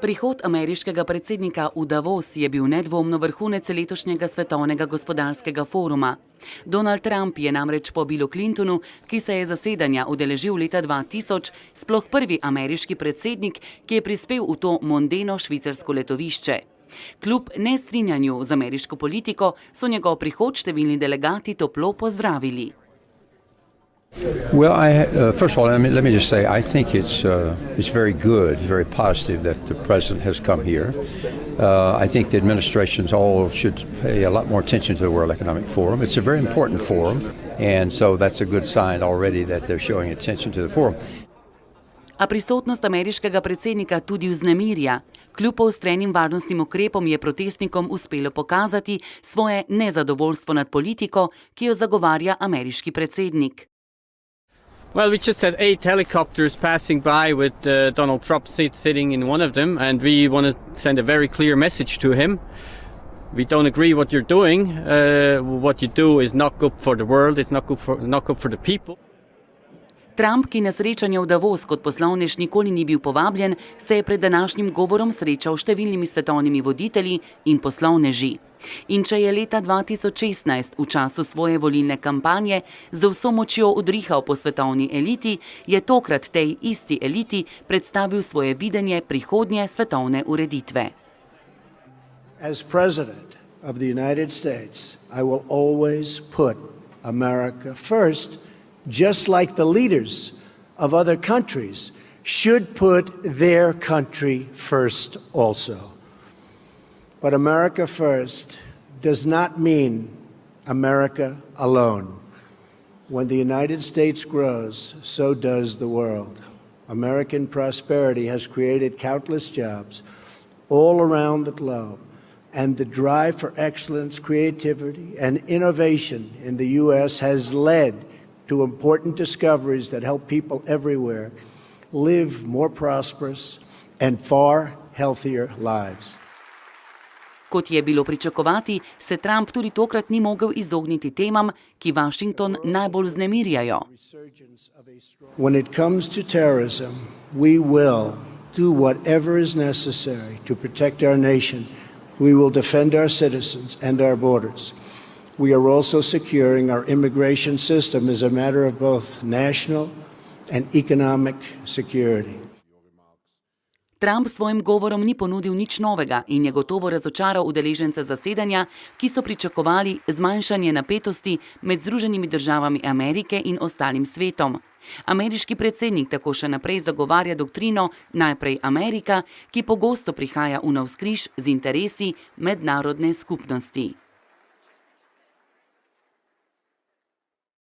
Prihod ameriškega predsednika v Davos je bil nedvomno vrhunec letošnjega Svetovnega gospodarskega foruma. Donald Trump je namreč po Billu Clintonu, ki se je zasedanja udeležil leta 2000, sploh prvi ameriški predsednik, ki je prispel v to mondeno švicarsko letovišče. Kljub nestrinjanju z ameriško politiko so njegov prihod številni delegati toplo pozdravili. Well, first of all, let me just say, I think it's very good, very positive that the president has come here. I think the administrations all should pay a lot more attention to the World Economic Forum. It's a very important forum, and so that's a good sign already that they're showing attention to the forum. A prisotnost ameriškega predsednika tudi vznemirja. Kljub poostrenim varnostnim ukrepom je protestnikom uspelo pokazati svoje nezadovoljstvo nad politiko, ki jo zagovarja ameriški predsednik. Well, we just had 8 helicopters passing by with Donald Trump sitting in one of them, and we want to send a very clear message to him. We don't agree what you're doing. What you do is not good for the world, it's not good for the people. Trump, ki na srečanje v Davos kot poslovnež nikoli ni bil povabljen, se je pred današnjim govorom srečal številnimi svetovnimi voditelji in poslovneži. In če je leta 2016 v času svoje volilne kampanje z vso močjo udrihal po svetovni eliti, je tokrat tej isti eliti predstavil svoje videnje prihodnje svetovne ureditve. As president of the United States, I will always put America first, just like the leaders of other countries should put their country first also. But America first does not mean America alone. When the United States grows, so does the world. American prosperity has created countless jobs all around the globe, and the drive for excellence, creativity, and innovation in the U.S. has led to important discoveries that help people everywhere live more prosperous and far healthier lives. Kot je bilo pričakovati, se Trump tudi tokrat ni mogel izogniti temam, ki Washington najbolj vznemirjajo. When it comes to terrorism, we will do whatever is necessary to protect our nation. We will defend our citizens and our borders. We are also securing our immigration system as a matter of both national and economic security. Trump s svojim govorom ni ponudil nič novega in je gotovo razočaral udeležence zasedanja, ki so pričakovali zmanjšanje napetosti med Združenimi državami Amerike in ostalim svetom. Ameriški predsednik tako še naprej zagovarja doktrino najprej Amerika, ki pogosto prihaja v navzkriž z interesi mednarodne skupnosti.